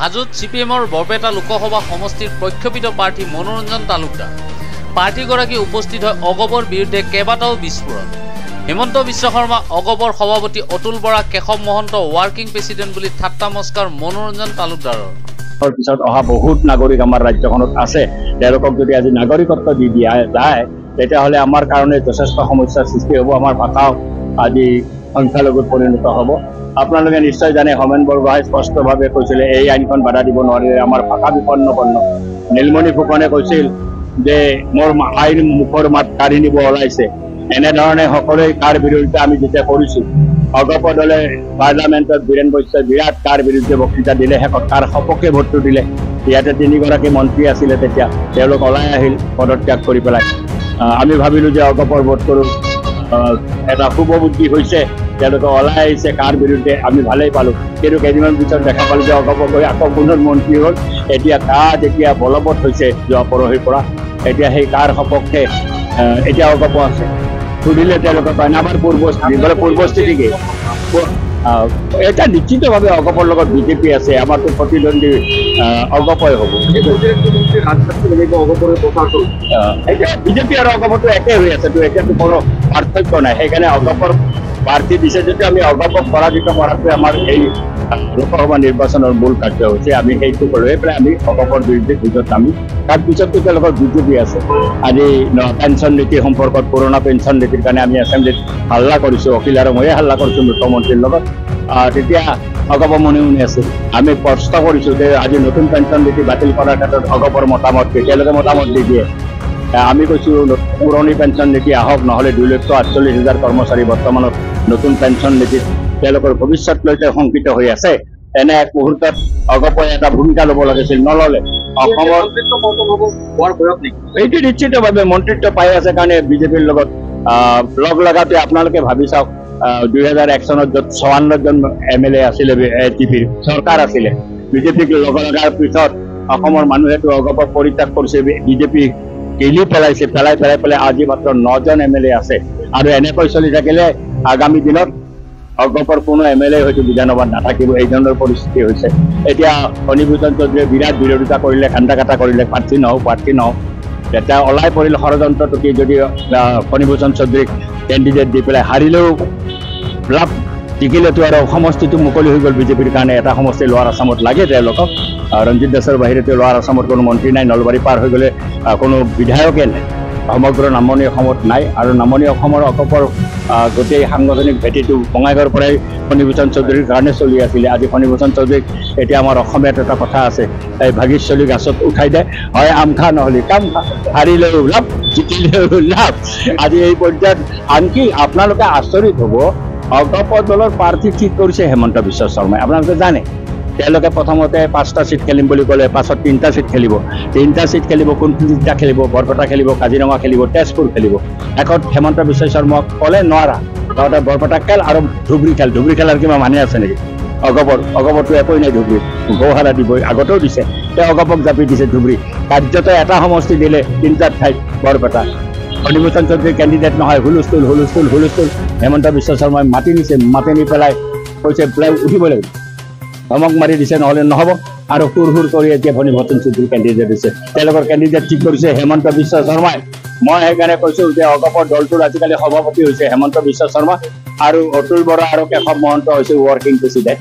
হাজোত CPMৰ বৰপেটা লোকসভা সমষ্টিৰ প্ৰক্ষোভিত প্ৰাৰ্থী মনোৰঞ্জন তালুকদাৰ প্ৰাৰ্থীগৰাকী উপস্থিত হৈ অগপৰ বিৰুদ্ধে কেইবাটাও বিস্ফোৰণ। হিমন্ত বিশ্ব শৰ্মা অগপৰ সভাপতি অতুল বৰা কেশৱ মহন্ত ৱাৰ্কিং প্ৰেছিডেণ্ট বুলি ঠাট্টা মস্কাৰ মনোৰঞ্জন তালুকদাৰৰ। পিছত অহা বহুত নাগৰিক আমাৰ ৰাজ্যখনত আছে, তেওঁলোকক যদি আজি নাগৰিকত্ব দি দিয়া যায় তেতিয়াহ'লে আমাৰ কাৰণে যথেষ্ট সমস্যাৰ সৃষ্টি হ'ব। আমাৰ ভাষাও আজি সংখ্যালঘুত পৰিণত হ'ব। আপোনালোকে নিশ্চয় জানে হোমেন বৰগোহাঁই স্পষ্টভাৱে কৈছিলে এই আইনখন বাধা দিব নোৱাৰিলে আমাৰ ভাষা বিপন্ন। নীলমণি ফুকনে কৈছিল যে মোৰ আইন মুখৰ মাত কাঢ়ি নিব ওলাইছে। এনেধৰণে সকলোৱে কাৰ বিৰুদ্ধে আমি যেতিয়া কৰিছোঁ, অগপ দলে পাৰ্লামেণ্টত বীৰেন বৈশ্যই বিৰাট কাৰ বিৰুদ্ধে বক্তৃতা দিলে, শেষত কাৰ সপক্ষে ভোটটো দিলে। ইয়াতে 3গৰাকী মন্ত্ৰী আছিলে, তেতিয়া তেওঁলোক ওলাই আহিল পদত্যাগ কৰি পেলাই। আমি ভাবিলোঁ যে অগপৰ ভোট কৰোঁ, এটা শুভ বুদ্ধি হৈছে, তেওঁলোকে ওলাই আহিছে কাৰ বিৰুদ্ধে, আমি ভালেই পালোঁ। কিন্তু কেইদিনমান পিছত দেখা পালোঁ যে অগপ গৈ আকৌ পুনৰ মন্ত্ৰী হ'ল। এতিয়া যেতিয়া বলবৎ হৈছে যোৱা পৰহিৰ পৰা, এতিয়া সেই কাৰ সপক্ষে এতিয়া অগপ আছে। সুধিলে তেওঁলোকে কয় আমাৰ পূৰ্বস্থিতি কি? এটা নিশ্চিতভাৱে অগপৰ লগত বিজেপি আছে, আমাৰতো প্ৰতিদ্বন্দ্বী অগপই হ'ব। বিজেপি আৰু অগপটো একে হৈ আছে, এতিয়াতো কোনো পাৰ্থক্য নাই। সেইকাৰণে অগপৰ প্ৰাৰ্থী দিছে যদি আমি অগপক পৰাজিত কৰাটোৱে আমাৰ এই লোকসভা নিৰ্বাচনৰ মূল কাৰ্যসূচী। আমি সেইটো লৈ পেলাই আমি অগপৰ বিৰুদ্ধে যুঁজত নামি। তাৰপিছততো তেওঁলোকৰ বিজেপি আছে। আজি পেঞ্চন নীতি সম্পৰ্কত পুৰণা পেঞ্চন নীতিৰ কাৰণে আমি এছেম্বলিত হাল্লা কৰিছোঁ, অখিল আৰু ময়ে হাল্লা কৰিছোঁ মুখ্যমন্ত্ৰীৰ লগত। তেতিয়া অগপ মনে আছে। আমি প্ৰশ্ন কৰিছোঁ যে আজি নতুন পেঞ্চন নীতি বাতিল কৰাৰ ক্ষেত্ৰত অগপৰ মতামত কি? তেওঁলোকে মতামত দি দিয়ে। আমি কৈছোঁ পুৰণি পেঞ্চন নীতি আহক, নহ'লে 2,48,000 কৰ্মচাৰী বৰ্তমানত নতুন পেঞ্চন নীতিত তেওঁলোকৰ ভৱিষ্যত লৈ শংকিত হৈ আছে। এনে এক মুহূৰ্তত অগপই এটা ভূমিকা ল'ব লাগিছিল, নল'লে। অসমৰ এইটো নিশ্চিতভাৱে মন্ত্ৰিত্ব পাই আছে কাৰণে বিজেপিৰ লগত লগ লগাতে আপোনালোকে ভাবি চাওক, 2001 চনত য'ত 54জন MLA আছিলে, ATPৰ চৰকাৰ আছিলে, বিজেপিক লগ লগাৰ পিছত অসমৰ মানুহেতো অগপক পৰিত্যাগ কৰিছে, বিজেপি গেলি পেলাইছে। পেলাই আজি মাত্ৰ 9জন MLA আছে। আৰু এনেকৈ চলি থাকিলে আগামী দিনত অগপৰ কোনো MLA হয়তো বিধানসভাত নাথাকিব। এই ধৰণৰ পৰিস্থিতি হৈছে। এতিয়া ফণীভূষণ চৌধুৰীয়ে বিৰাট বিৰোধিতা কৰিলে, কান্দা কাটা কৰিলে, প্ৰাৰ্থী নহওঁ। তেতিয়া ওলাই পৰিল ষড়যন্ত্ৰটো কি, যদি ফণীভূষণ চৌধুৰীক কেণ্ডিডেট দি পেলাই হাৰিলেও লাভ, জিকিলেতো আৰু সমষ্টিটো মুকলি হৈ গ'ল বিজেপিৰ কাৰণে। এটা সমষ্টি লোৱাৰ আছামত লাগে তেওঁলোকক। ৰঞ্জিত দাসৰ বাহিৰেতো লোৱাৰ আছামত কোনো মন্ত্ৰী নাই। নলবাৰী পাৰ হৈ গ'লে কোনো বিধায়কে নাই। সমগ্ৰ নামনি অসমত নাই। আৰু নামনি অসমৰ অগপৰ গোটেই সাংগঠনিক ভেটিটো বঙাইগাঁৱৰ পৰাই ফণীভূষণ চৌধুৰীৰ কাৰণে চলি আছিলে। আজি ফণীভূষণ চৌধুৰীক এতিয়া আমাৰ অসমীয়াত এটা কথা আছে, এই ভাগিৰ চলি গাছত উঠাই দে, হয় আম খা নহ'লে কাম খা, হাৰিলেও লাভ, জিকিলেও লাভ। আজি এই পৰ্যায়ত আনকি আপোনালোকে আচৰিত হ'ব, অগপ দলৰ প্ৰাৰ্থী ঠিক কৰিছে হেমন্ত বিশ্ব শৰ্মাই। আপোনালোকে জানে তেওঁলোকে প্ৰথমতে 5টা চিট খেলিম বুলি ক'লে, পাছত 3টা চিট খেলিব। 3টা চিট খেলিব, কোনটা খেলিব? বৰপেটা খেলিব, কাজিৰঙা খেলিব, তেজপুৰ খেলিব। শেষত হেমন্ত বিশ্ব শৰ্মাক ক'লে নোৱাৰা, তহঁতে বৰপেটা খেল আৰু ধুবুৰী খেলাৰ কিবা মানে আছে নেকি? অগপৰটো একোৱেই নাই। ধুবুৰী গৌহাৰা দিবই, আগতেও দিছে। তেওঁ অগপক জাপি দিছে ধুবুৰী। কাৰ্যত এটা সমষ্টি দিলে 3টা ঠাইত বৰপেটা। ফণীভূষণ চৌধুৰী কেণ্ডিডেট নহয়, হুলস্থুল। হেমন্ত বিশ্ব শৰ্মাই মাতি নি পেলাই কৈছে বোলে উঠিব লাগিব, ধমক মাৰি দিছে, নহ'লে নহ'ব। আৰু সুৰ কৰি এতিয়া ফণীভূষণ চৌধুৰী কেণ্ডিডেট দিছে। তেওঁলোকৰ কেণ্ডিডেট ঠিক কৰিছে হেমন্ত বিশ্ব শৰ্মাই। মই সেইকাৰণে কৈছোঁ যে অগপৰ দলটোৰ আজিকালি সভাপতি হৈছে হেমন্ত বিশ্ব শৰ্মা, আৰু অতুল বৰা আৰু কেশৱ মহন্ত হৈছে ৱৰ্কিং প্ৰেছিডেণ্ট।